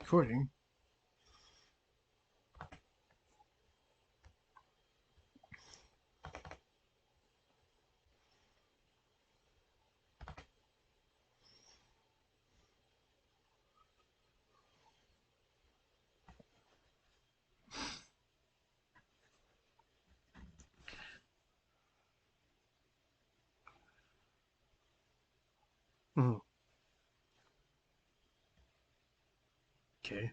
Recording. Okay.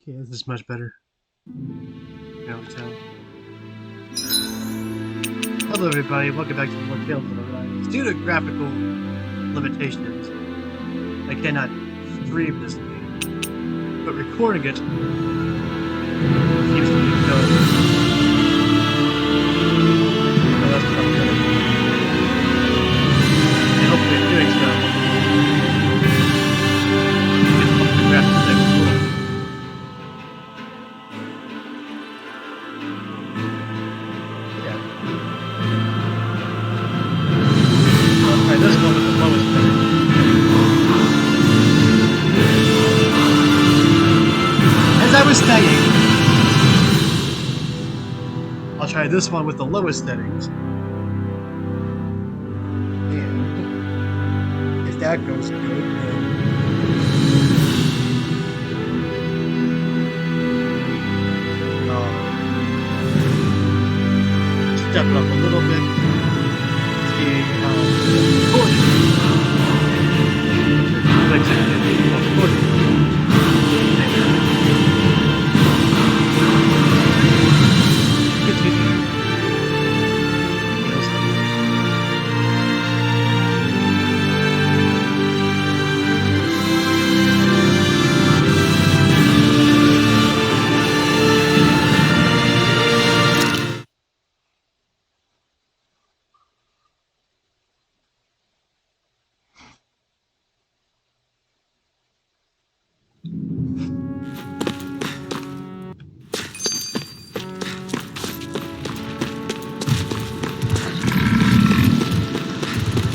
Okay, this is much better. Now tell. Hello everybody, welcome back to more Tales of the Rise. Due to graphical limitations, I cannot stream this game, but recording it seems to be going. So that's what I'm doing. And hopefully in doing so, this one with the lowest bidder. As I was saying, I'll try this one with the lowest settings. And if that goes good, then step it up a little bit. See how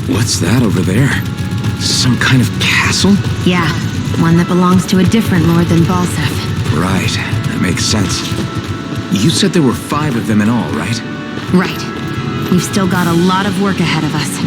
What's that over there? Some kind of castle? Yeah, one that belongs to a different lord than Balsef. Right, that makes sense. You said there were 5 of them in all, right? Right. We've still got a lot of work ahead of us.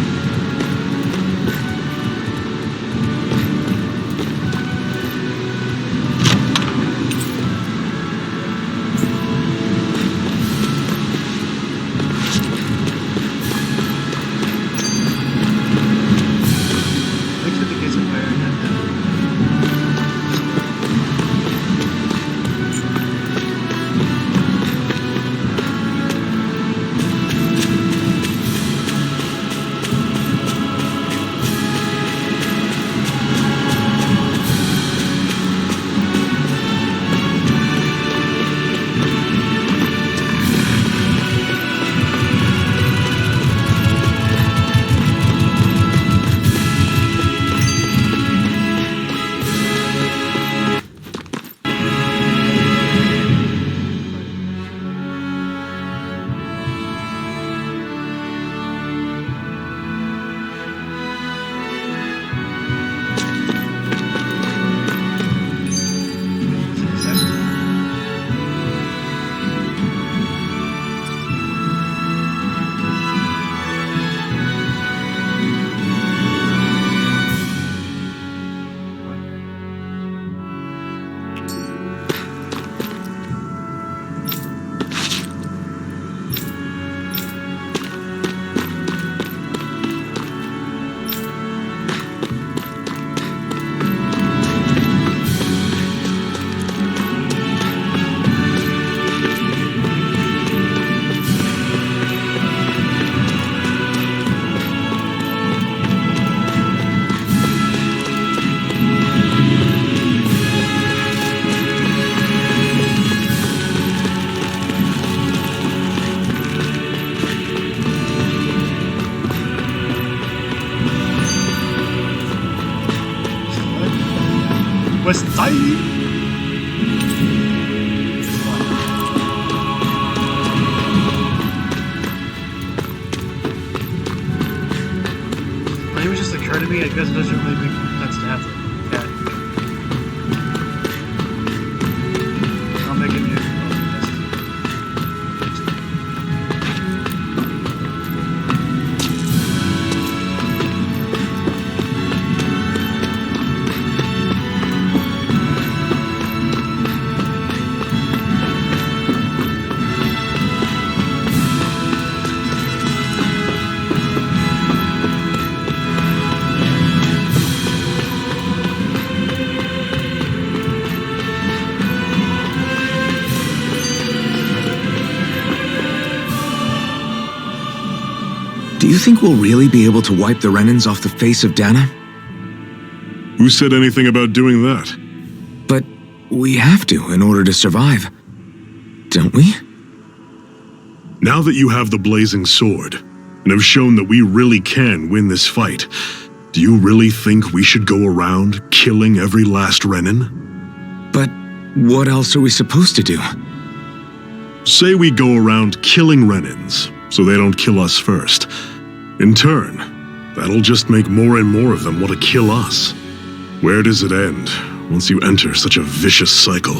West Side. me, I guess it doesn't really make sense to have that. I'll make it new. Do you think we'll really be able to wipe the Renans off the face of Dana? Who said anything about doing that? But we have to in order to survive. Don't we? Now that you have the blazing sword, and have shown that we really can win this fight, do you really think we should go around killing every last Renan? But what else are we supposed to do? Say we go around killing Renans, so they don't kill us first. In turn, that'll just make more and more of them want to kill us. Where does it end, once you enter such a vicious cycle?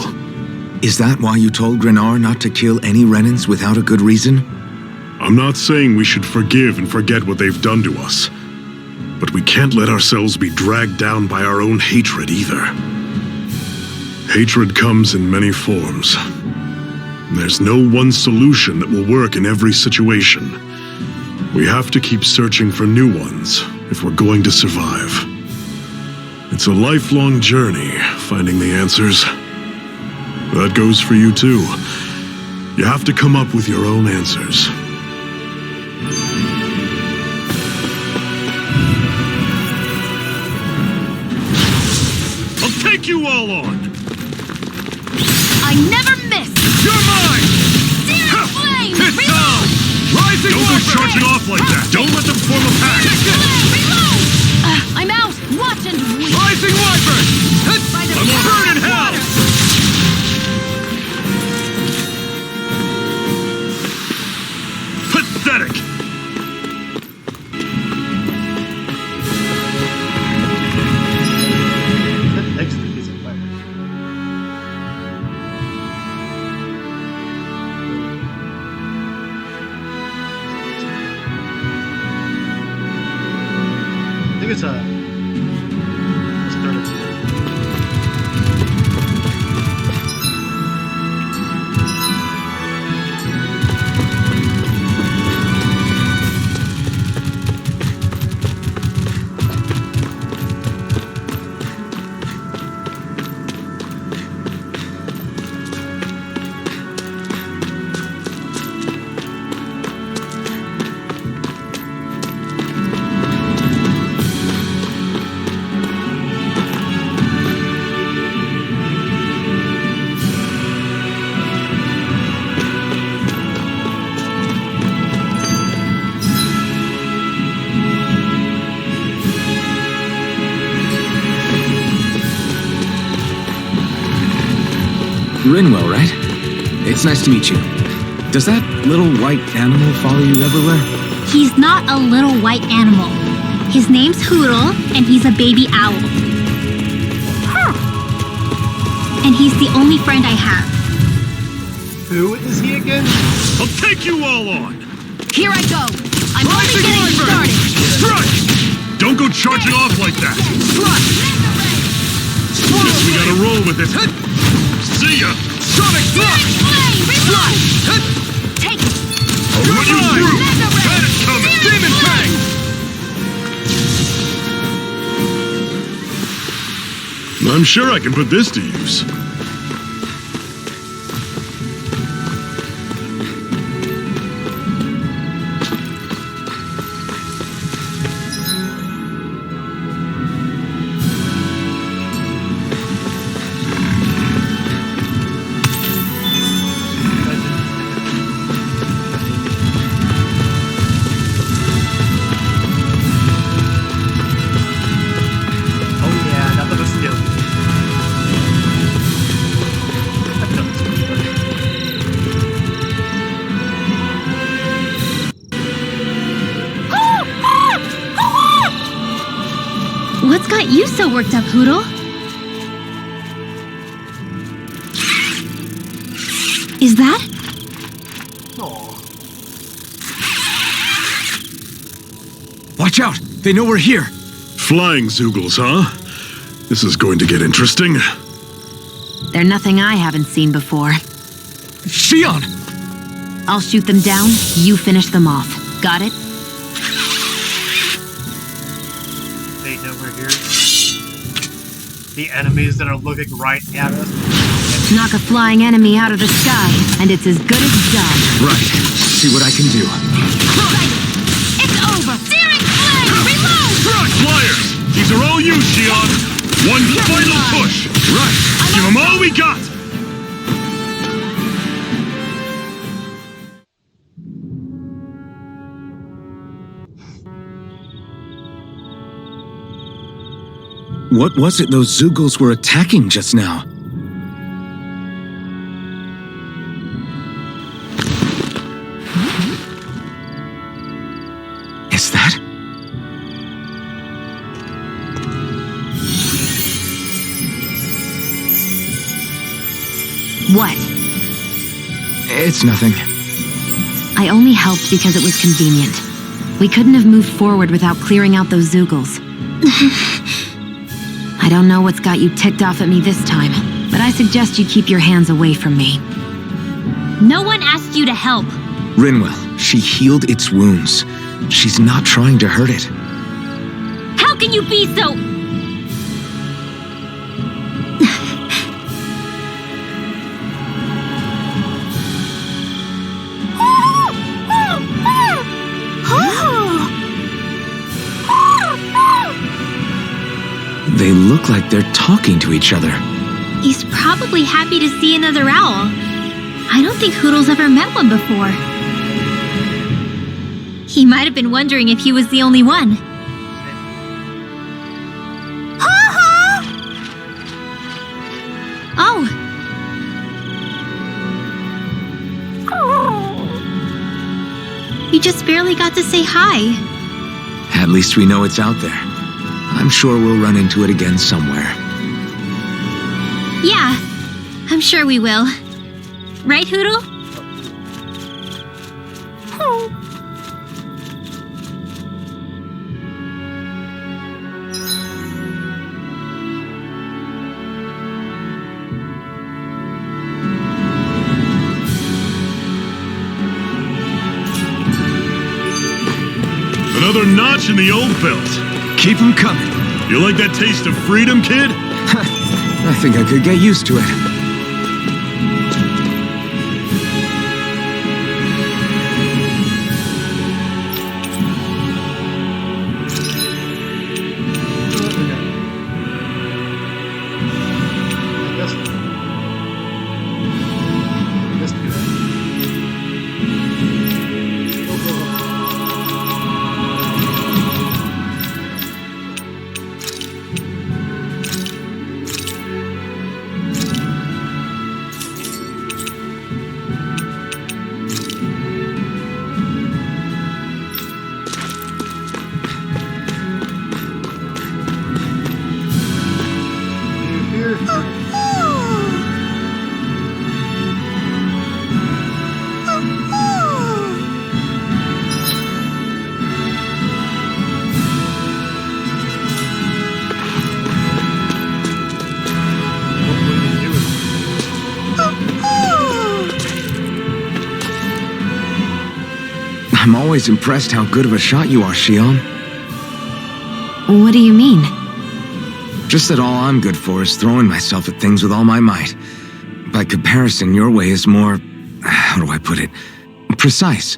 Is that why you told Grenar not to kill any Renans without a good reason? I'm not saying we should forgive and forget what they've done to us, but we can't let ourselves be dragged down by our own hatred either. Hatred comes in many forms. There's no one solution that will work in every situation. We have to keep searching for new ones if we're going to survive. It's a lifelong journey, finding the answers. That goes for you too. You have to come up with your own answers. I'll take you all on! I never miss! You're mine! Searing flame! It's Reload! time! Rising Don't go charging off like that! Don't let them form a pack! Reload! I'm out! Watch and weep! Rising Wyvern! By the I'm burn in hell! Pathetic! That extra piece of fire. I think it's a starter. Rinwell, right? It's nice to meet you. Does that little white animal follow you everywhere? He's not a little white animal. His name's Hootle, and he's a baby owl. And he's the only friend I have. Who is he again? I'll take you all on! Here I go! I'm only Rising getting Wyvern! started! Strike! Don't go charging off like that! Guess we gotta roll with it. See ya! Sonic Thrust! Flame! Reload! Take it! I'll run you through! Got it coming! Demon Fang! I'm sure I can put this to use. What's got you so worked up, Hootle? Is that? Aw. Watch out! They know we're here! Flying Zoogles, huh? This is going to get interesting. They're nothing I haven't seen before. Shion! I'll shoot them down, you finish them off. Got it? They know we're here. The enemies that are looking right at us. Knock a flying enemy out of the sky, and it's as good as done. Right. See what I can do. It's over! Searing flame! Reload! Front flyers! These are all you, Shion! One final push! Right. Give them all we got! What was it those Zoogles were attacking just now? Is that? What? It's nothing. I only helped because it was convenient. We couldn't have moved forward without clearing out those Zoogles. I don't know what's got you ticked off at me this time, but I suggest you keep your hands away from me. No one asked you to help. Rinwell, she healed its wounds. She's not trying to hurt it. How can you be so... They look like they're talking to each other. He's probably happy to see another owl. I don't think Hootle's ever met one before. He might have been wondering if he was the only one. Oh. You just barely got to say hi. At least we know it's out there. I'm sure we'll run into it again somewhere. Yeah, I'm sure we will. Right, Hootle? Another notch in the old belt. Keep them coming. You like that taste of freedom, kid? I think I could get used to it. I'm always impressed how good of a shot you are, Shion. What do you mean? Just that all I'm good for is throwing myself at things with all my might. By comparison, your way is more... how do I put it? Precise.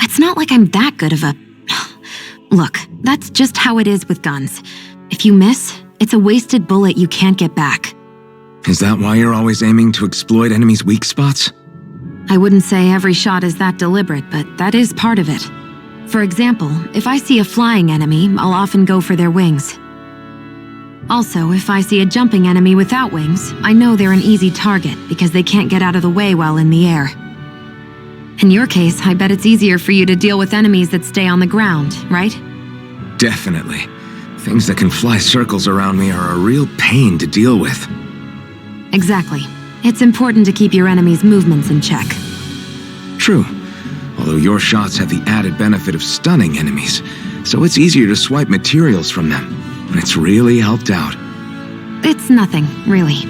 It's not like I'm that good of a... Look, that's just how it is with guns. If you miss, it's a wasted bullet you can't get back. Is that why you're always aiming to exploit enemies' weak spots? I wouldn't say every shot is that deliberate, but that is part of it. For example, if I see a flying enemy, I'll often go for their wings. Also, if I see a jumping enemy without wings, I know they're an easy target because they can't get out of the way while in the air. In your case, I bet it's easier for you to deal with enemies that stay on the ground, right? Definitely. Things that can fly circles around me are a real pain to deal with. Exactly. It's important to keep your enemy's movements in check. True. Although your shots have the added benefit of stunning enemies, so it's easier to swipe materials from them. And it's really helped out. It's nothing, really.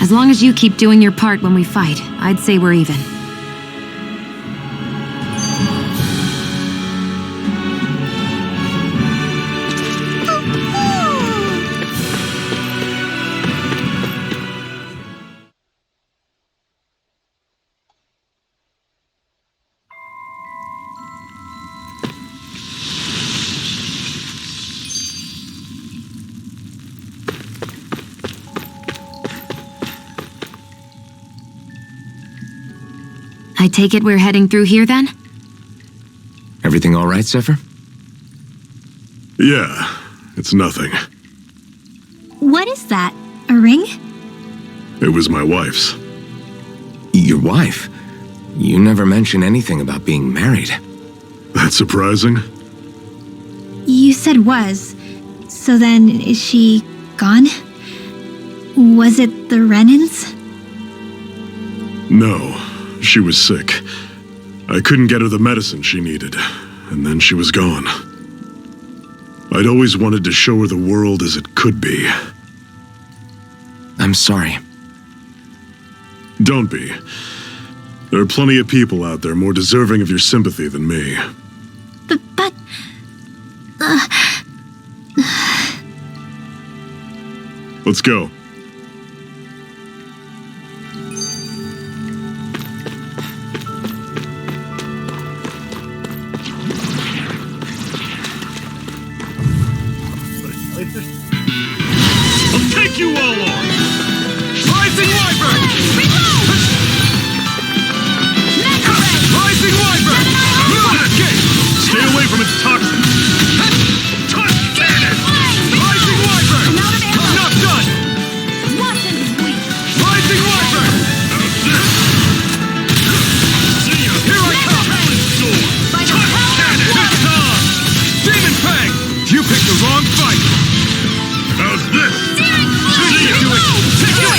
As long as you keep doing your part when we fight, I'd say we're even. I take it we're heading through here then? Everything all right, Zephyr? Yeah, it's nothing. What is that? A ring? It was my wife's. Your wife? You never mentioned anything about being married. That's surprising? You said was. So then, is she gone? Was it the Renans? No, she was sick. I couldn't get her the medicine she needed, and then she was gone. I'd always wanted to show her the world as it could be. I'm sorry. Don't be. There are plenty of people out there more deserving of your sympathy than me. But... Let's go. I'll take you all on! Rising Wyvern! Rising Wyvern! Stay away from its toxins! Dannon! Rising Wyvern! I'm not done! Rising Wyvern! Here I come! Dannon! It's time! Demon Fang! You picked the wrong fight! How's this? See ya! Dannon!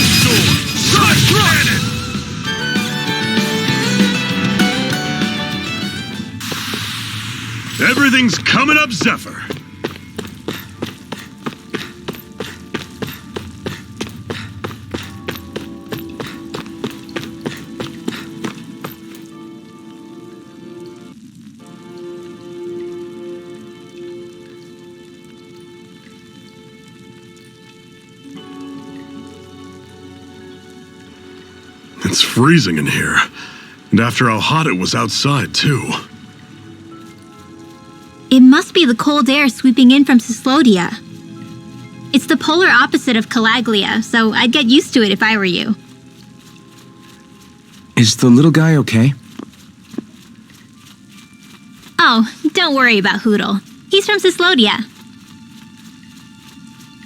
Everything's coming up, Zephyr. It's freezing in here. And after how hot it was outside, too. It must be the cold air sweeping in from Cyslodia. It's the polar opposite of Calaglia, so I'd get used to it if I were you. Is the little guy okay? Oh, don't worry about Hootle. He's from Cyslodia.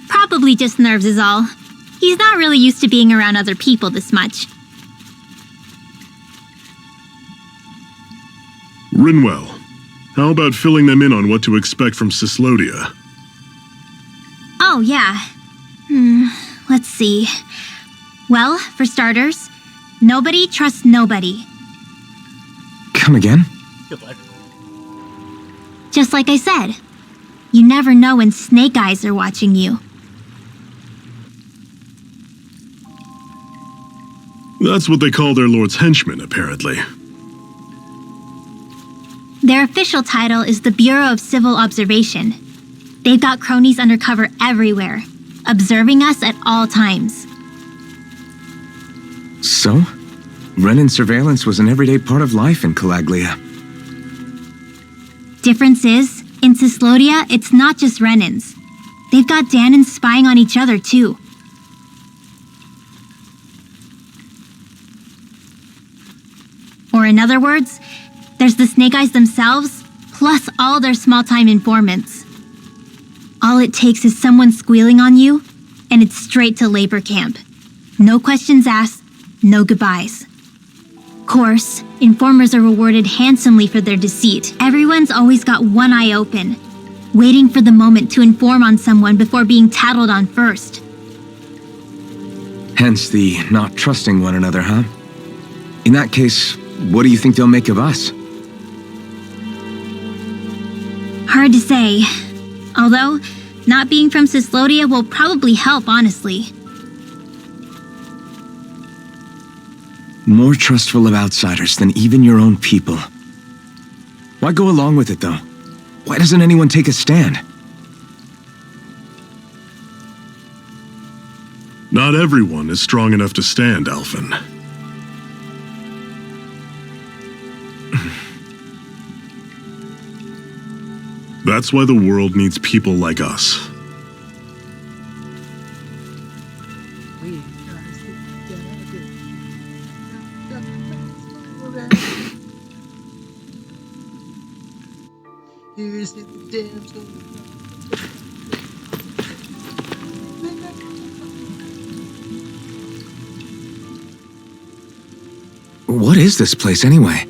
Probably just nerves is all. He's not really used to being around other people this much. Rinwell, how about filling them in on what to expect from Cyslodia? Oh, yeah. Let's see. Well, for starters, nobody trusts nobody. Come again? Just like I said, you never know when snake eyes are watching you. That's what they call their lord's henchmen, apparently. Their official title is the Bureau of Civil Observation. They've got cronies undercover everywhere, observing us at all times. So? Renan surveillance was an everyday part of life in Calaglia. Difference is, in Cyslodia, it's not just Renans. They've got Dannons spying on each other, too. Or in other words, there's the Snake Eyes themselves, plus all their small-time informants. All it takes is someone squealing on you, and it's straight to labor camp. No questions asked, no goodbyes. Course, informers are rewarded handsomely for their deceit. Everyone's always got one eye open. waiting for the moment to inform on someone before being tattled on first. Hence the not trusting one another, huh? In that case, what do you think they'll make of us? Hard to say. Although, not being from Cyslodia will probably help, honestly. More trustful of outsiders than even your own people. Why go along with it, though? Why doesn't anyone take a stand? Not everyone is strong enough to stand, Alphen. That's why the world needs people like us. Here's the damn story. What is this place, anyway?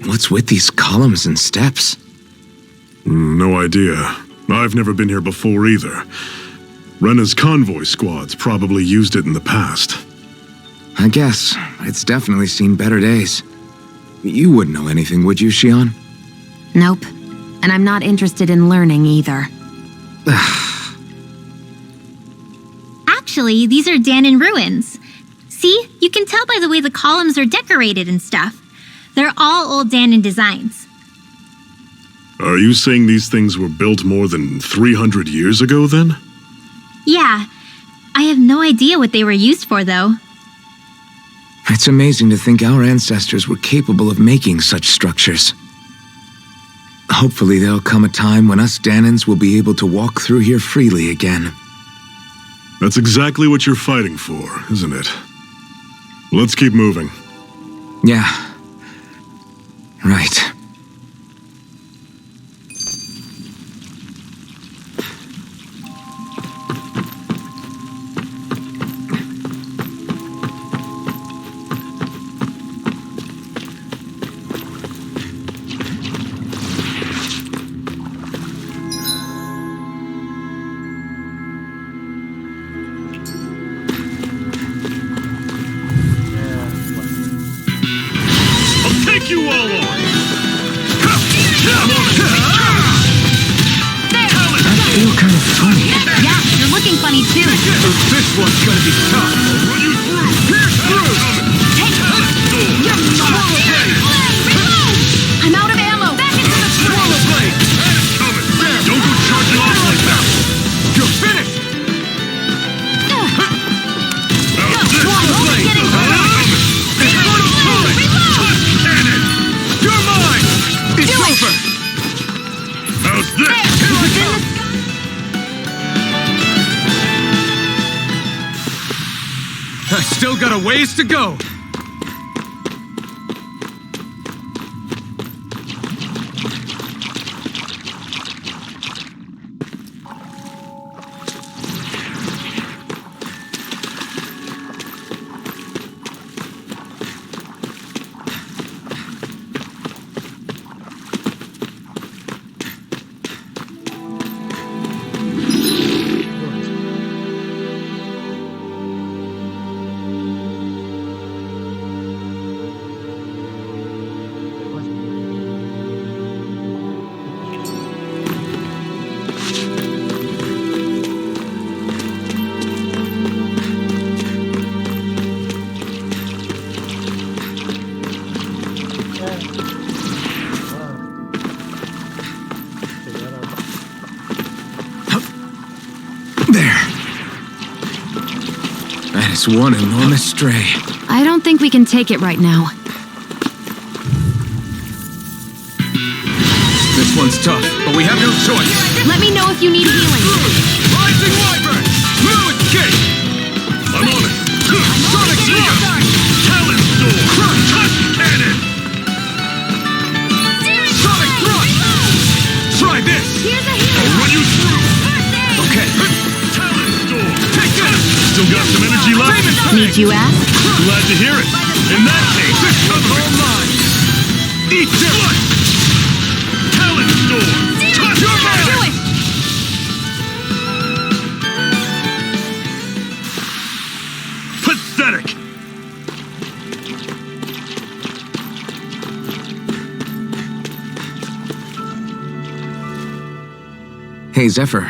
What's with these columns and steps? No idea. I've never been here before either. Rena's convoy squads probably used it in the past. I guess. It's definitely seen better days. You wouldn't know anything, would you, Shion? Nope. And I'm not interested in learning either. Actually, these are Dannon Ruins. See, you can tell by the way the columns are decorated and stuff. They're all old Dannon designs. Are you saying these things were built more than 300 years ago, then? Yeah. I have no idea what they were used for, though. It's amazing to think our ancestors were capable of making such structures. Hopefully there'll come a time when us Dannons will be able to walk through here freely again. That's exactly what you're fighting for, isn't it? Let's keep moving. Yeah. Right. You all on! I feel kind of funny. Yeah, you're looking funny too. So this one's gonna be tough. I'll run you through! Pierce through! I'm out of ammo. Back into the Swallow blade! Coming! Don't go charging off like that! You're finished! Swallow blade! You're mine! It's over! How's this? I still got a ways to go. One enormous stray. I don't think we can take it right now. This one's tough, but we have no choice. Let me know if you need healing. Rising Wyvern! Fluid kick! I'm on it! Sonic Seer! Talon Storm! Touch Cannon! Sonic thrust! Try this! Here's a I'll run you through! Okay. Talon Storm! Take this! Still got some energy left? Need you ask? Glad to hear it. In that case, This one's all mine! eat this! Talon Storm! Touch You're mine! Cannon! Hey, Zephyr.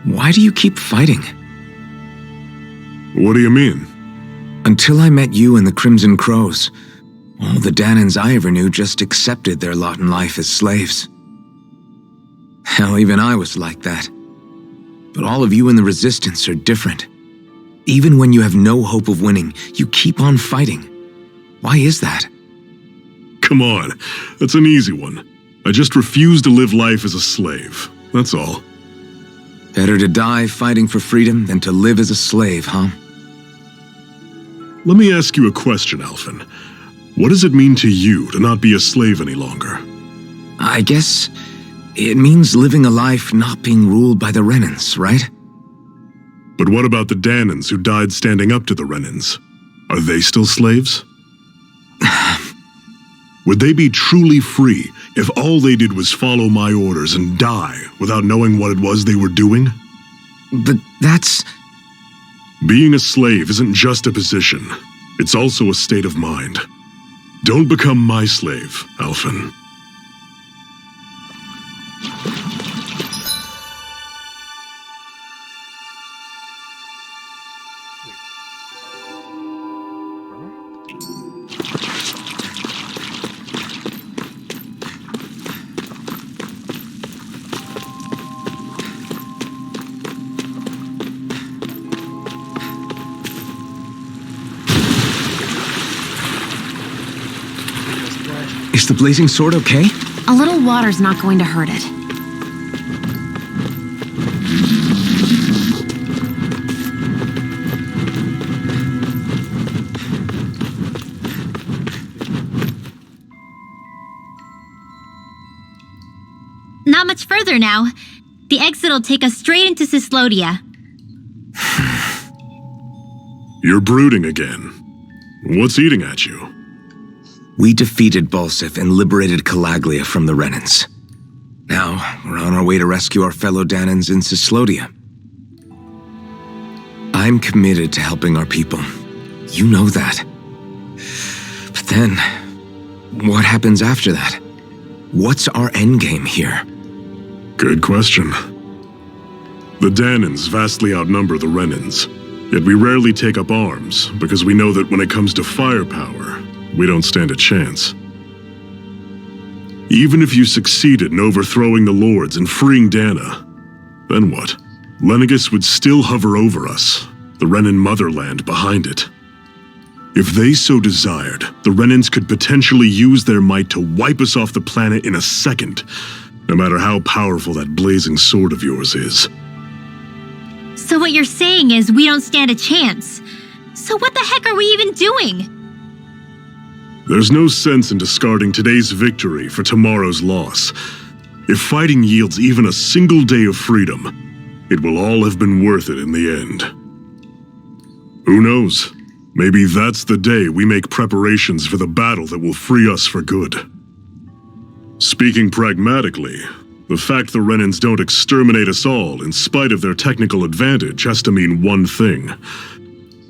Why do you keep fighting? What do you mean? Until I met you and the Crimson Crows, all the Dannons I ever knew just accepted their lot in life as slaves. Hell, even I was like that. But all of you in the Resistance are different. Even when you have no hope of winning, you keep on fighting. Why is that? Come on, that's an easy one. I just refuse to live life as a slave, that's all. Better to die fighting for freedom than to live as a slave, huh? Let me ask you a question, Alphen. What does it mean to you to not be a slave any longer? I guess it means living a life not being ruled by the Renans, right? But what about the Dannons who died standing up to the Renans? Are they still slaves? Would they be truly free if all they did was follow my orders and die without knowing what it was they were doing? But that's... Being a slave isn't just a position. It's also a state of mind. Don't become my slave, Alphen. Is the blazing sword okay? A little water's not going to hurt it. Not much further now. The exit'll take us straight into Cyslodia. You're brooding again. What's eating at you? We defeated Balsif and liberated Calaglia from the Renans. Now, we're on our way to rescue our fellow Dannons in Cyslodia. I'm committed to helping our people. You know that. But then, what happens after that? What's our endgame here? Good question. The Dannons vastly outnumber the Renans, yet we rarely take up arms because we know that when it comes to firepower, we don't stand a chance. Even if you succeeded in overthrowing the Lords and freeing Dana, then what? Lenegis would still hover over us, the Renan motherland behind it. If they so desired, the Renans could potentially use their might to wipe us off the planet in a second, no matter how powerful that blazing sword of yours is. So what you're saying is we don't stand a chance. So what the heck are we even doing? There's no sense in discarding today's victory for tomorrow's loss. If fighting yields even a single day of freedom, it will all have been worth it in the end. Who knows? Maybe that's the day we make preparations for the battle that will free us for good. Speaking pragmatically, the fact the Renans don't exterminate us all in spite of their technical advantage has to mean one thing.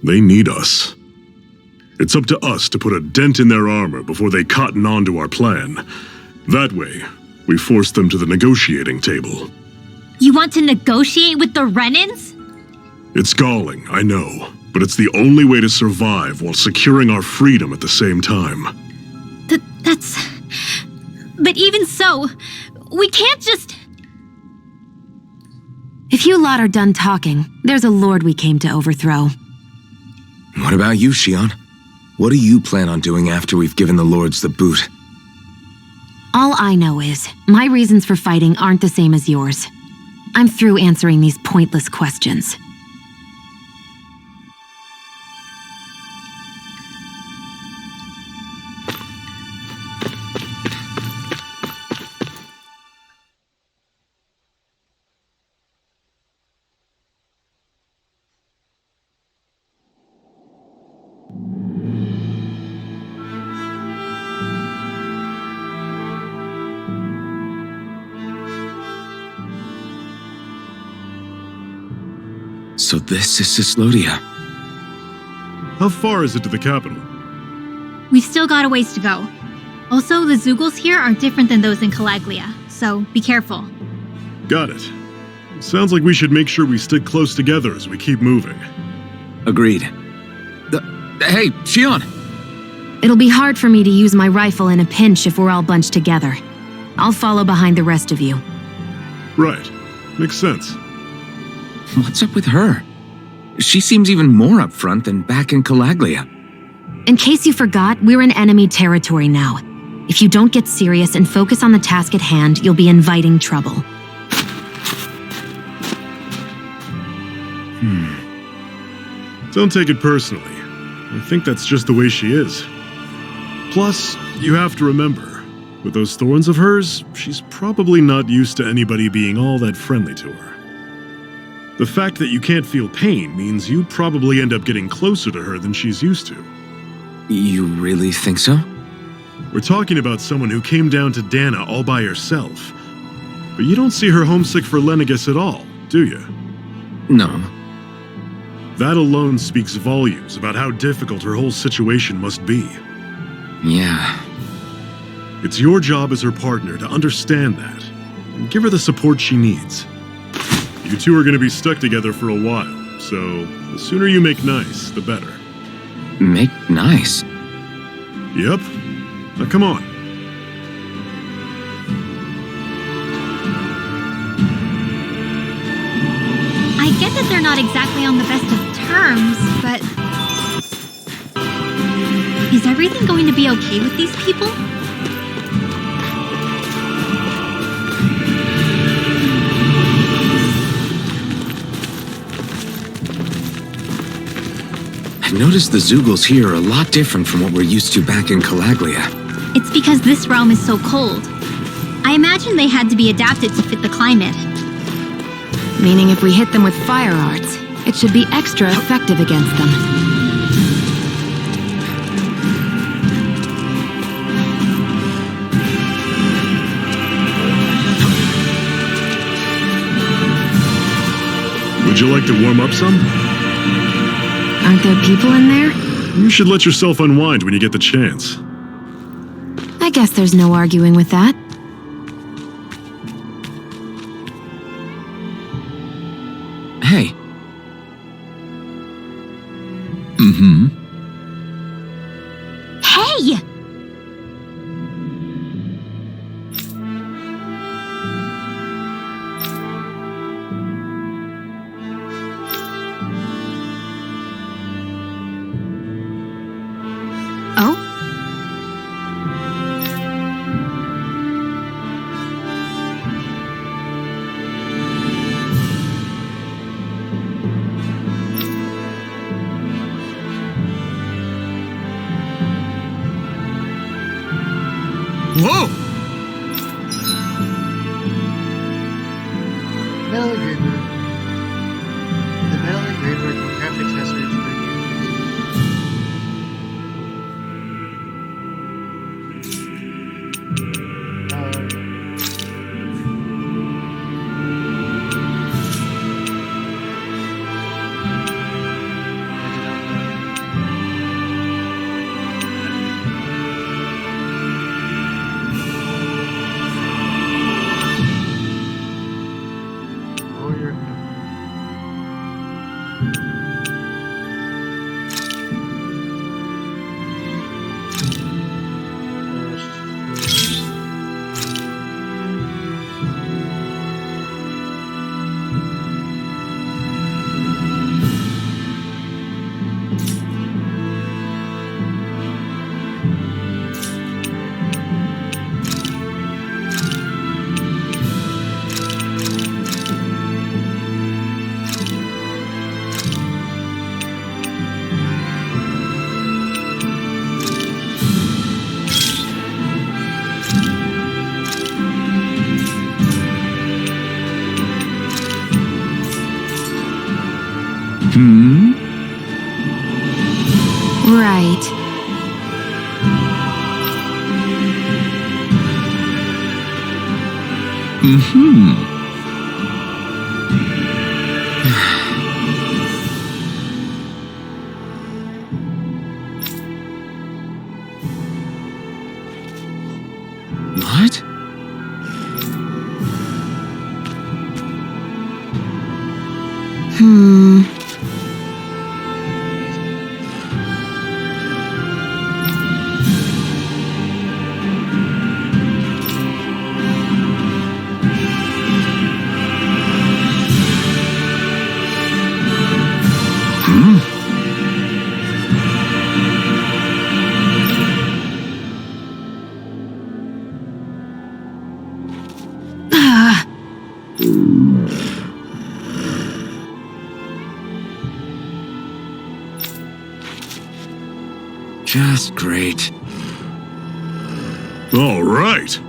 They need us. It's up to us to put a dent in their armor before they cotton on to our plan. That way, we force them to the negotiating table. You want to negotiate with the Renans? It's galling, I know, but it's the only way to survive while securing our freedom at the same time. That's... But even so, we can't just... If you lot are done talking, there's a lord we came to overthrow. What about you, Shion? What do you plan on doing after we've given the Lords the boot? All I know is, my reasons for fighting aren't the same as yours. I'm through answering these pointless questions. So this is Cyslodia. How far is it to the capital? We've still got a ways to go. Also, the Zeugles here are different than those in Calaglia, so be careful. Got it. Sounds like we should make sure we stick close together as we keep moving. Agreed. Hey, Shion! It'll be hard for me to use my rifle in a pinch if we're all bunched together. I'll follow behind the rest of you. Right. Makes sense. What's up with her? She seems even more upfront than back in Calaglia. In case you forgot, we're in enemy territory now. If you don't get serious and focus on the task at hand, you'll be inviting trouble. Don't take it personally. I think that's just the way she is. Plus, you have to remember, with those thorns of hers, she's probably not used to anybody being all that friendly to her. The fact that you can't feel pain means you probably end up getting closer to her than she's used to. You really think so? We're talking about someone who came down to Dana all by herself. But you don't see her homesick for Lenegis at all, do you? No. That alone speaks volumes about how difficult her whole situation must be. Yeah. It's your job as her partner to understand that, and give her the support she needs. You two are going to be stuck together for a while, so the sooner you make nice, the better. Make nice? Yep. Now come on. I get that they're not exactly on the best of terms, but... Is everything going to be okay with these people? I've noticed the Zeugles here are a lot different from what we're used to back in Calaglia. It's because this realm is so cold. I imagine they had to be adapted to fit the climate. Meaning if we hit them with fire arts, it should be extra effective against them. Would you like to warm up some? Aren't there people in there? You should let yourself unwind when you get the chance. I guess there's no arguing with that. Hey. Hey! Oh? Whoa! Metal engraver. The metal engraver can craft accessories for Right. What? Just great. All right.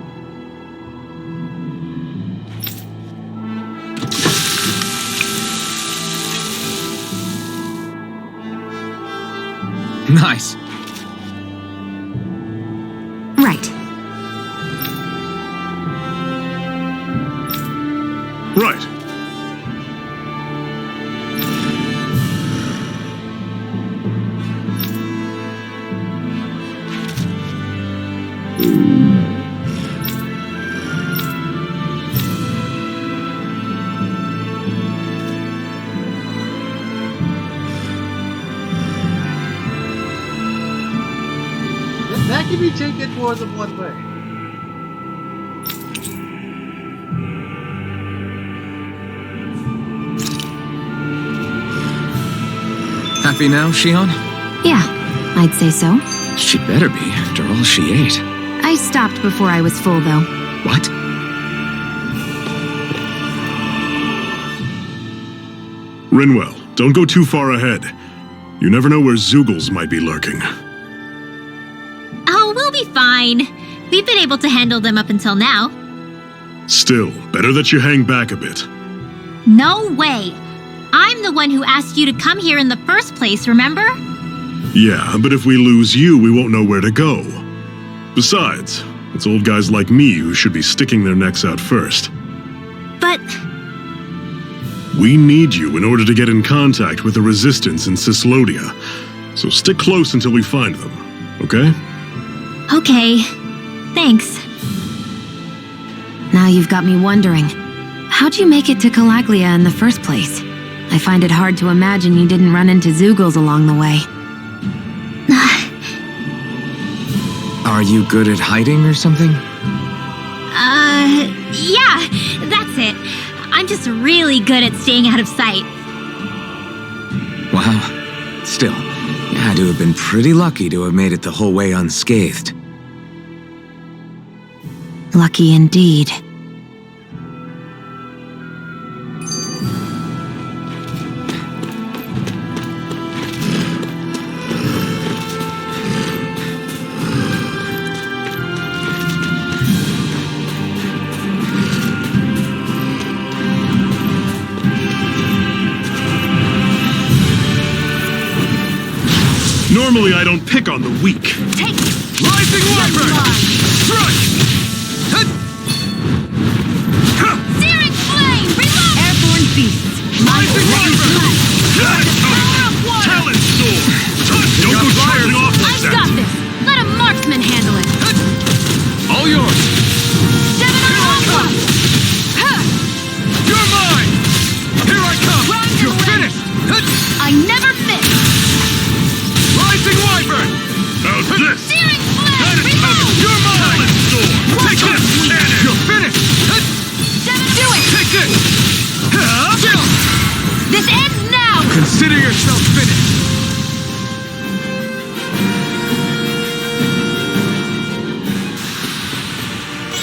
Nice. Right. Right. That can be taken more than one way. Happy now, Shion? Yeah, I'd say so. She better be, after all she ate. I stopped before I was full, though. What? Rinwell, don't go too far ahead. You never know where Zoogles might be lurking. Oh, we'll be fine. We've been able to handle them up until now. Still, better that you hang back a bit. No way. I'm the one who asked you to come here in the first place, remember? Yeah, but if we lose you, we won't know where to go. Besides, it's old guys like me who should be sticking their necks out first. But We need you in order to get in contact with the Resistance in Cislodia. So stick close until we find them, okay? okay, thanks. Now you've got me wondering. How'd you make it to Calaglia in the first place? I find it hard to imagine you didn't run into Zoogles along the way. Are you good at hiding or something? Yeah, that's it. I'm just really good at staying out of sight. Wow. Still, you had to have been pretty lucky to have made it the whole way unscathed. Lucky indeed. Normally I don't pick on the weak. Take it! Rising Wyvern! Strike! Searing flame! Reload! Airborne beasts! Rising Wyvern! Talon Sword! Don't go charging off like I've that! got this! Let a marksman handle it! All yours! Seven on Alpha! You're mine! Here I come! You're finished! I never miss! Rising Wyvern! How's this? Searing flame! That is coming! You're mine! Talon Sword! Take this, cannon! You're finished! Do it! Take this! This ends now! Consider yourself finished!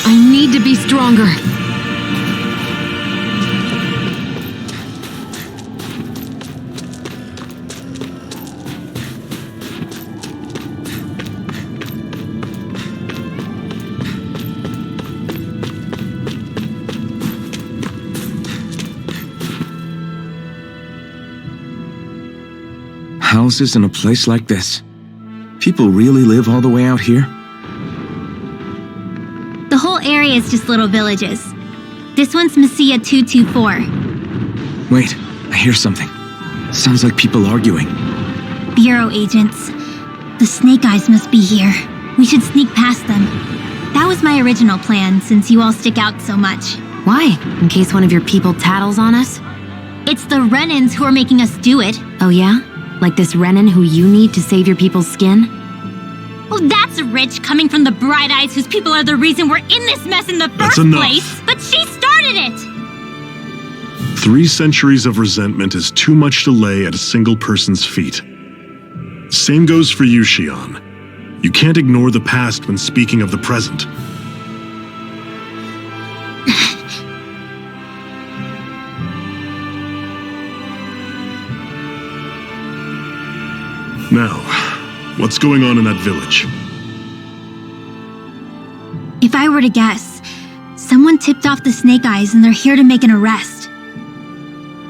I need to be stronger. Houses in a place like this. People really live all the way out here? The whole area is just little villages. This one's Messia 224. Wait, I hear something. Sounds like people arguing. Bureau agents. The Snake Eyes must be here. We should sneak past them. That was my original plan, since you all stick out so much. Why? In case one of your people tattles on us? It's the Renans who are making us do it. Oh yeah? Like this Renan who you need to save your people's skin? Well, that's rich coming from the Bright Eyes whose people are the reason we're in this mess in the That's first enough. place. But she started it! 3 centuries of resentment is too much to lay at a single person's feet. Same goes for you, Xion. You can't ignore the past when speaking of the present. Now, what's going on in that village? If I were to guess, someone tipped off the Snake Eyes and they're here to make an arrest.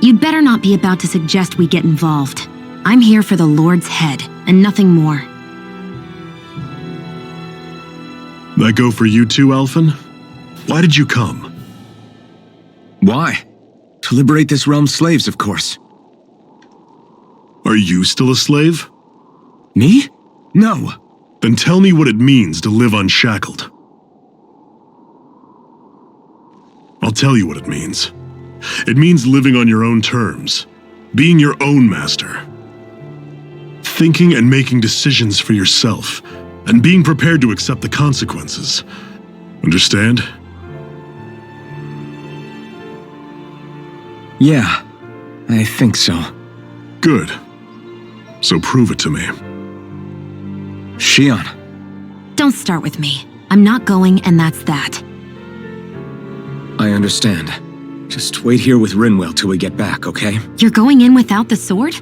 You'd better not be about to suggest we get involved. I'm here for the Lord's head, and nothing more. That go for you too, Alphen? Why did you come? Why? To liberate this realm's slaves, of course. Are you still a slave? Me? No. Then tell me what it means to live unshackled. I'll tell you what it means. It means living on your own terms, being your own master, thinking and making decisions for yourself, and being prepared to accept the consequences. Understand? Yeah, I think so. Good. So prove it to me. Xion. Don't start with me. I'm not going, and that's that. I understand. Just wait here with Rinwell till we get back, okay? You're going in without the sword?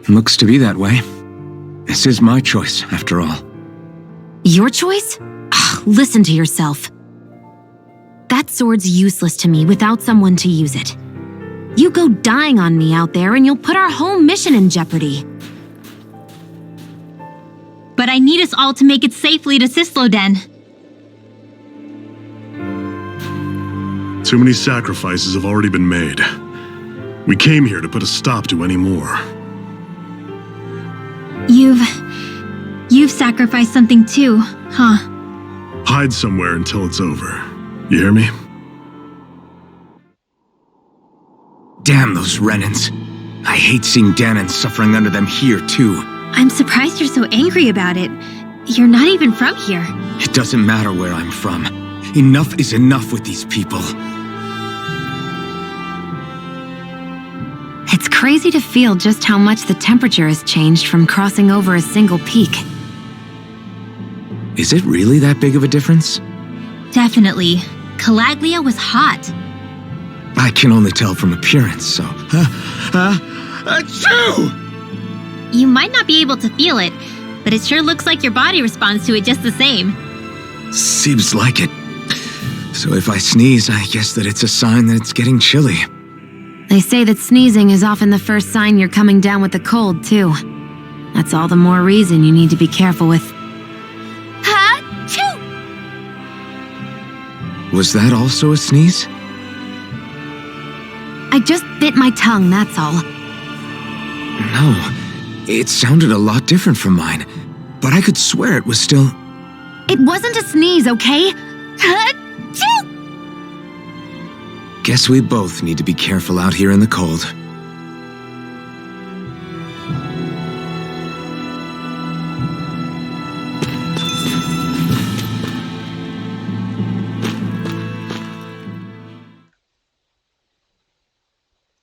Looks to be that way. This is my choice, after all. Your choice? Ugh, listen to yourself. That sword's useless to me without someone to use it. You go dying on me out there and you'll put our whole mission in jeopardy. But I need us all to make it safely to Sisloden. Too many sacrifices have already been made. We came here to put a stop to any more. You've sacrificed something too, huh? Hide somewhere until it's over. You hear me? Damn those Renans. I hate seeing Dannon suffering under them here, too. I'm surprised you're so angry about it. You're not even from here. It doesn't matter where I'm from. Enough is enough with these people. It's crazy to feel just how much the temperature has changed from crossing over a single peak. Is it really that big of a difference? Definitely. Calaglia was hot. I can only tell from appearance, so... Achoo! You might not be able to feel it, but it sure looks like your body responds to it just the same. Seems like it. So if I sneeze, I guess that it's a sign that it's getting chilly. They say that sneezing is often the first sign you're coming down with the cold, too. That's all the more reason you need to be careful with... Ha-choo! Was that also a sneeze? I just bit my tongue, that's all. No, it sounded a lot different from mine, but I could swear it was still... It wasn't a sneeze, okay? Ha-choo! Guess we both need to be careful out here in the cold.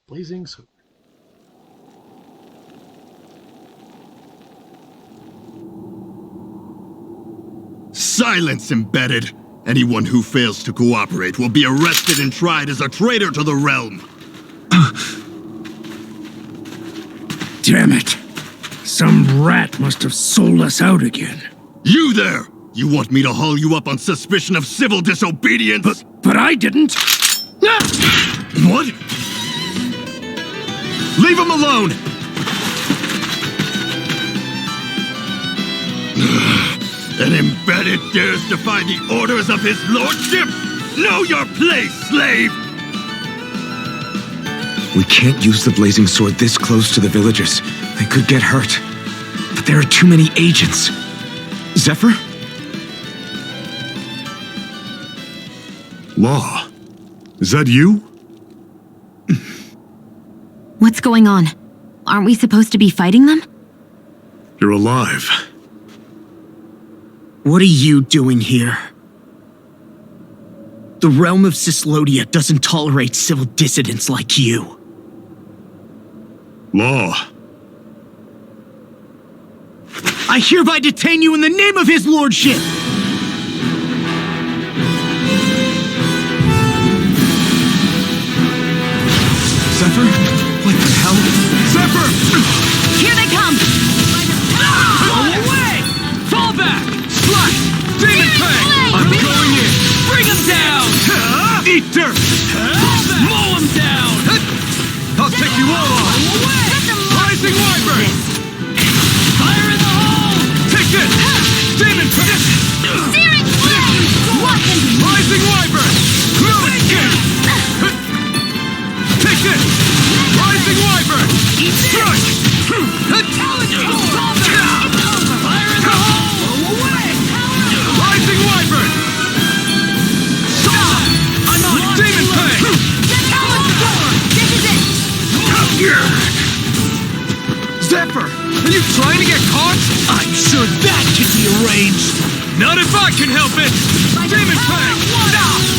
Blazing sword. Silence, embedded! Anyone who fails to cooperate will be arrested and tried as a traitor to the realm. Damn it. Some rat must have sold us out again. You there! You want me to haul you up on suspicion of civil disobedience? But I didn't. What? Leave him alone! An embedded dares defy the orders of his lordship? Know your place, slave! We can't use the blazing sword this close to the villagers. They could get hurt. But there are too many agents. Zephyr? Law. Is that you? What's going on? Aren't we supposed to be fighting them? You're alive. What are you doing here? The realm of Cislodia doesn't tolerate civil dissidents like you. Law. I hereby detain you in the name of his lordship! Zephyr? What the hell? Zephyr! Here they come! Go away! Fall back! Slash! Demon Fang! I'm going in! Bring him down! Eat dirt! Mow him down! I'll take you all on! Rising Wyvern! Fire in the hole! Take this! Demon Fang! Searing flame! What can be Rising Wyvern! Take this! Rising Wyvern! Strike! Fire in the hole! Rising Wyvern! I'm on! Demon Fang! This is it! Zephyr! Are you trying to get caught? I'm sure that can be arranged! Not if I can help it! Demon Fang!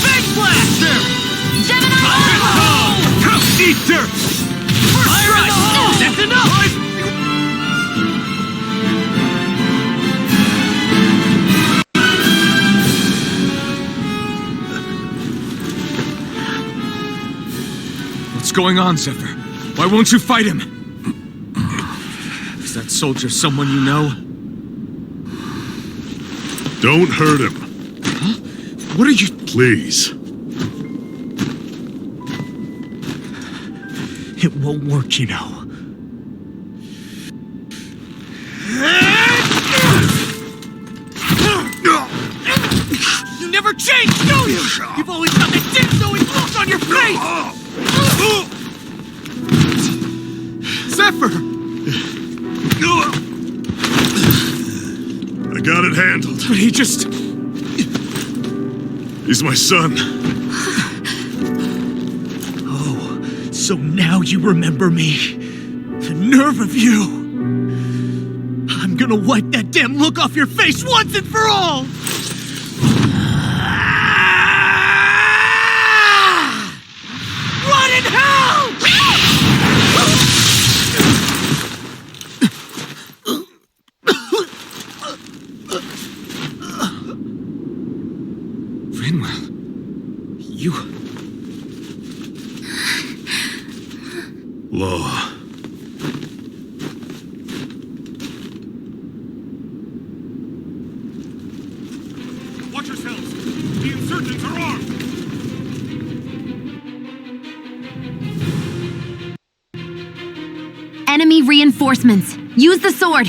Big blast! There! Gemini! Eat dirt! Fire in the hole! That's enough! What's going on, Zephyr? Why won't you fight him? Is that soldier someone you know? Don't hurt him, What are you... please. It won't work, you know. You never change, do you? You've always got this dim-sewing look on your face! Zephyr! I got it handled. But he just... He's my son. So now you remember me. The nerve of you. I'm gonna wipe that damn look off your face once and for all! Rot in hell! Rinwell... You... Law. Watch yourselves! The insurgents are armed! Enemy reinforcements. Use the sword.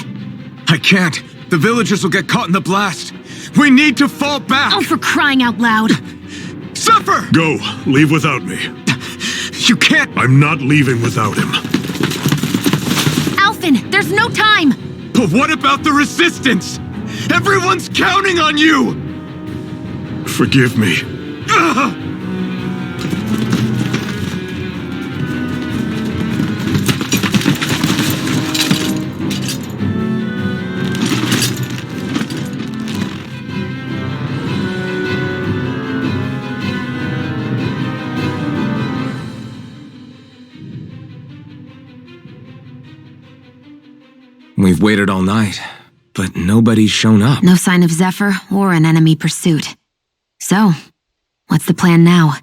I can't. The villagers will get caught in the blast. We need to fall back. Oh, for crying out loud. Zephyr! Go! Leave without me. You can't... I'm not leaving without him. Alphen, there's no time. But what about the resistance? Everyone's counting on you! Forgive me. We've waited all night, but nobody's shown up. No sign of Zephyr or an enemy pursuit. So, what's the plan now?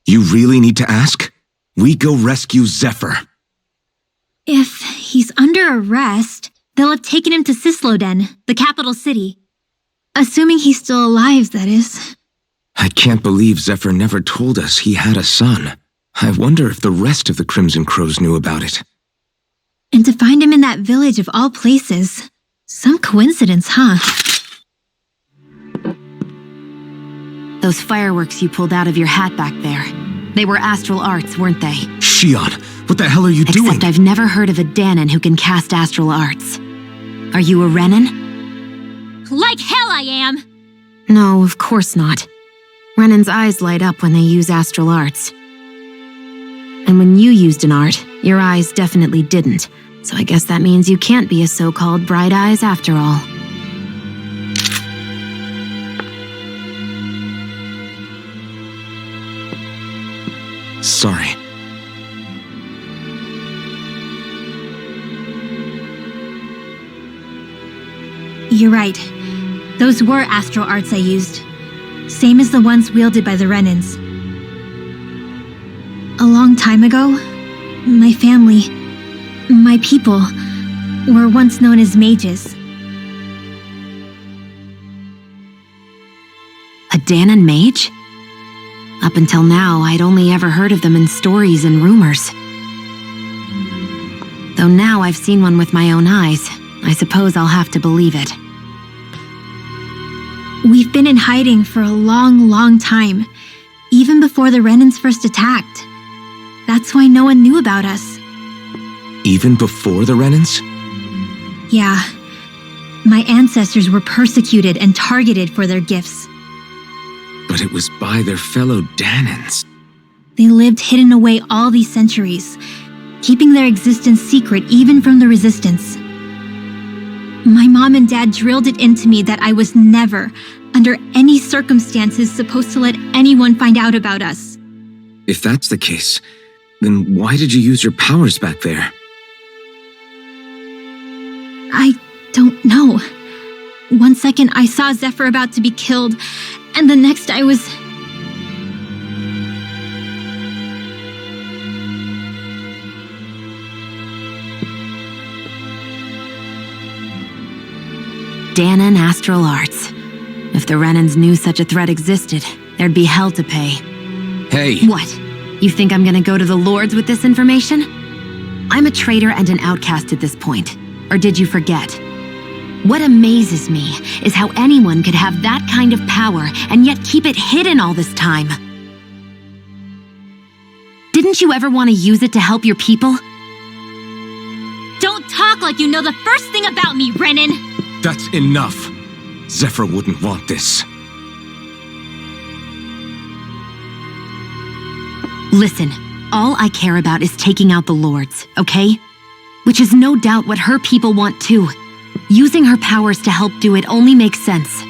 You really need to ask? We go rescue Zephyr. If he's under arrest, they'll have taken him to Cisloden, the capital city. Assuming he's still alive, that is. I can't believe Zephyr never told us he had a son. I wonder if the rest of the Crimson Crows knew about it. And to find him in that village of all places. Some coincidence, huh? Those fireworks you pulled out of your hat back there. They were astral arts, weren't they? Shion, what the hell are you doing? Except I've never heard of a Dannon who can cast astral arts. Are you a Renan? Like hell I am! No, of course not. Renan's eyes light up when they use astral arts. And when you used an art, your eyes definitely didn't. So I guess that means you can't be a so-called bright eyes after all. Sorry. You're right. Those were astral arts I used. Same as the ones wielded by the Renans. A long time ago, my family, my people, were once known as mages. A Dannon mage? Up until now, I'd only ever heard of them in stories and rumors. Though now I've seen one with my own eyes, I suppose I'll have to believe it. We've been in hiding for a long, long time, even before the Renans first attacked. That's why no one knew about us. Even before the Renans? Yeah. My ancestors were persecuted and targeted for their gifts. But it was by their fellow Dannons. They lived hidden away all these centuries, keeping their existence secret even from the Resistance. My mom and dad drilled it into me that I was never, under any circumstances, supposed to let anyone find out about us. If that's the case, then why did you use your powers back there? I don't know. One second I saw Zephyr about to be killed, and the next I was... Dannon Astral Arts. If the Renans knew such a threat existed, there'd be hell to pay. Hey! What? You think I'm gonna go to the Lords with this information? I'm a traitor and an outcast at this point. Or did you forget? What amazes me is how anyone could have that kind of power and yet keep it hidden all this time. Didn't you ever want to use it to help your people? Don't talk like you know the first thing about me, Renan! That's enough. Zephyr wouldn't want this. Listen, all I care about is taking out the Lords, okay? Which is no doubt what her people want too. Using her powers to help do it only makes sense.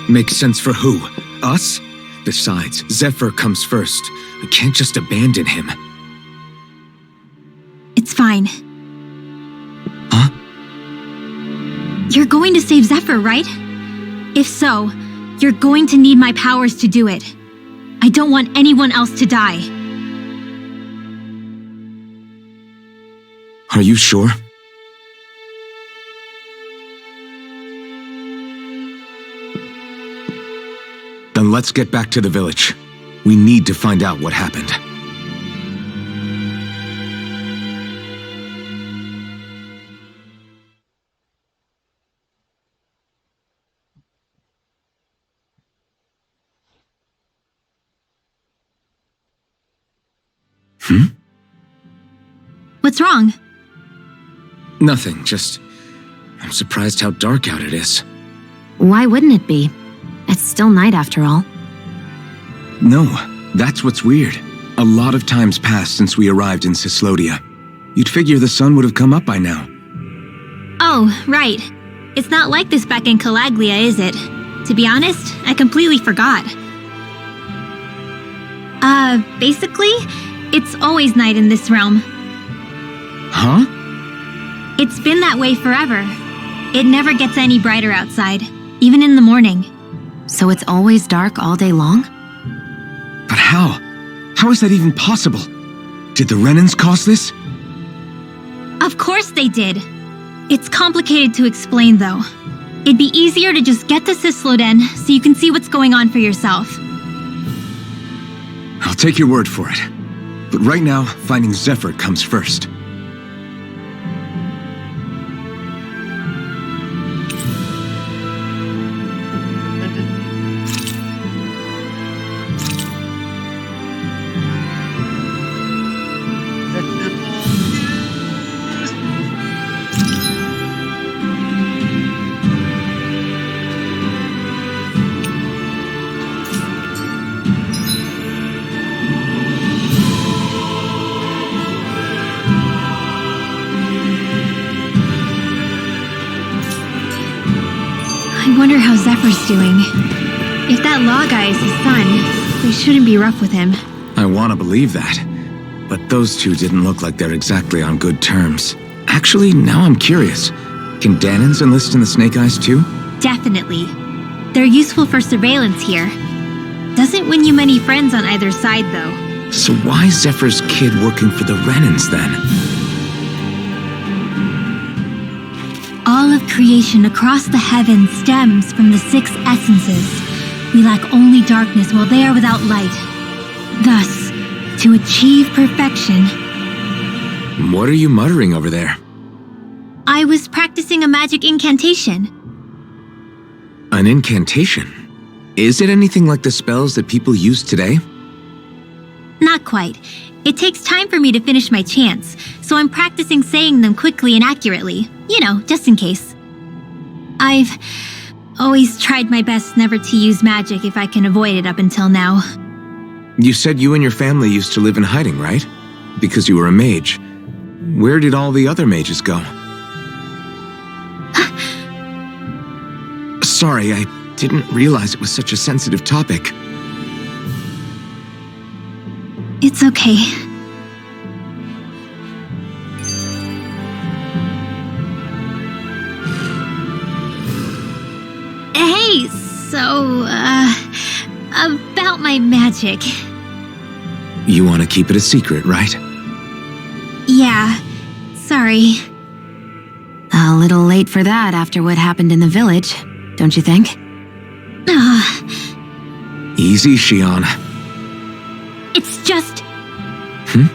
Makes sense for who? Us? Besides, Zephyr comes first. I can't just abandon him. It's fine. Huh? You're going to save Zephyr, right? If so, you're going to need my powers to do it. I don't want anyone else to die. Are you sure? Then let's get back to the village. We need to find out what happened. What's wrong? Nothing, just... I'm surprised how dark out it is. Why wouldn't it be? It's still night after all. No, that's what's weird. A lot of time's passed since we arrived in Cislodia. You'd figure the sun would have come up by now. Oh, right. It's not like this back in Calaglia, is it? To be honest, I completely forgot. Basically, it's always night in this realm. Huh? It's been that way forever. It never gets any brighter outside, even in the morning. So it's always dark all day long? But how? How is that even possible? Did the Renans cause this? Of course they did. It's complicated to explain, though. It'd be easier to just get to Cisloden so you can see what's going on for yourself. I'll take your word for it. But right now, finding Zephyr comes first. I wonder how Zephyr's doing. If that law guy is his son, they shouldn't be rough with him. I want to believe that. But those two didn't look like they're exactly on good terms. Actually, now I'm curious. Can Dannons enlist in the Snake Eyes too? Definitely. They're useful for surveillance here. Doesn't win you many friends on either side, though. So why is Zephyr's kid working for the Renans then? All of creation across the heavens stems from the 6 essences. We lack only darkness while they are without light. Thus, to achieve perfection... What are you muttering over there? I was practicing a magic incantation. An incantation? Is it anything like the spells that people use today? Not quite. It takes time for me to finish my chants, so I'm practicing saying them quickly and accurately. You know, just in case. I've always tried my best never to use magic if I can avoid it up until now. You said you and your family used to live in hiding, right? Because you were a mage. Where did all the other mages go? Sorry, I didn't realize it was such a sensitive topic. It's okay. Hey, so, about my magic. You want to keep it a secret, right? Yeah, sorry. A little late for that after what happened in the village, don't you think? Easy, Shion. It's just... Hmm?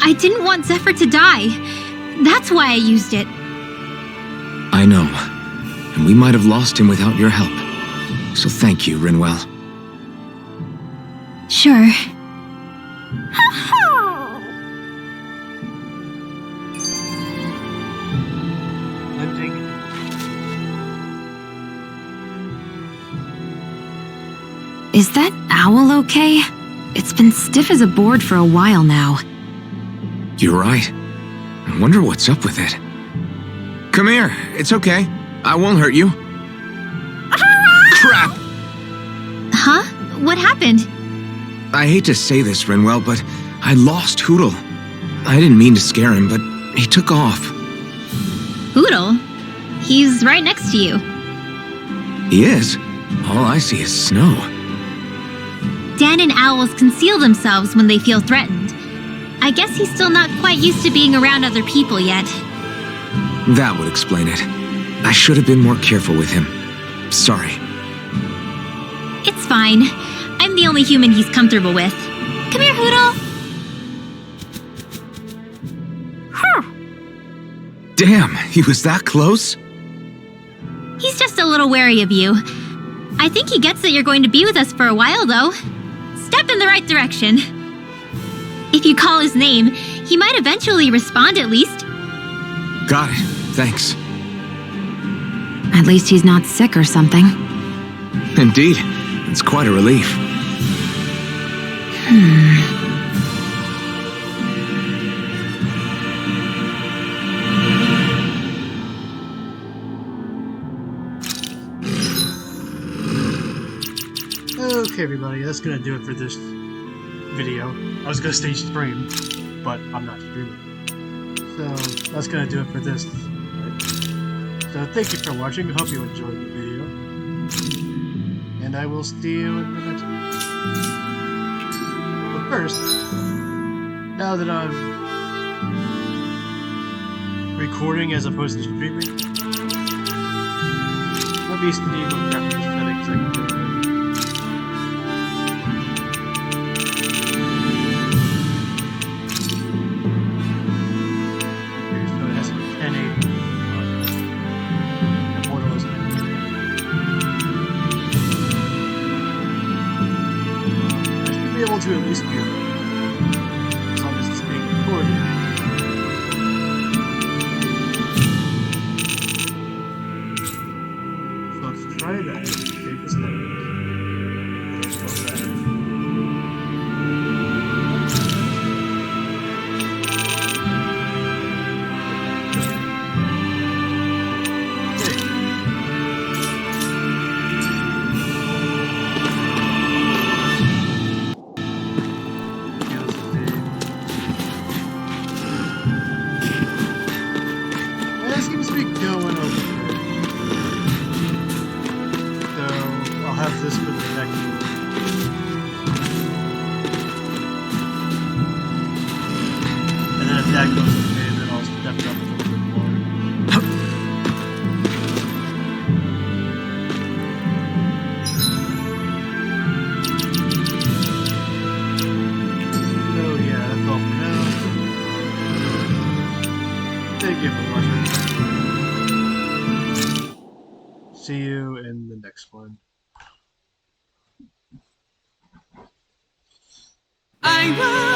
I didn't want Zephyr to die. That's why I used it. I know. And we might have lost him without your help. So thank you, Rinwell. Sure. I'm taking it. Is that owl okay? It's been stiff as a board for a while now. You're right. I wonder what's up with it. Come here. It's okay. I won't hurt you. Crap! Huh? What happened? I hate to say this, Rinwell, but I lost Hootle. I didn't mean to scare him, but he took off. Hoodle? He's right next to you. He is. All I see is snow. Dan and owls conceal themselves when they feel threatened. I guess he's still not quite used to being around other people yet. That would explain it. I should have been more careful with him. Sorry. It's fine. I'm the only human he's comfortable with. Come here, Hoodle. Damn, he was that close? He's just a little wary of you. I think he gets that you're going to be with us for a while, though. Step in the right direction. If you call his name, he might eventually respond at least. Got it. Thanks. At least he's not sick or something. Indeed. It's quite a relief. Okay, everybody, that's gonna do it for this video. I was gonna say stream, but I'm not streaming. So, that's gonna do it for this. So, thank you for watching. I hope you enjoyed the video. And I will see you in the next one. But first, now that I'm recording as opposed to streaming, let me see what graphical settings I can do. To at least be as long as it's being recorded. So let's try that. Save this thing. Okay. Thank you for watching. See you in the next one. I will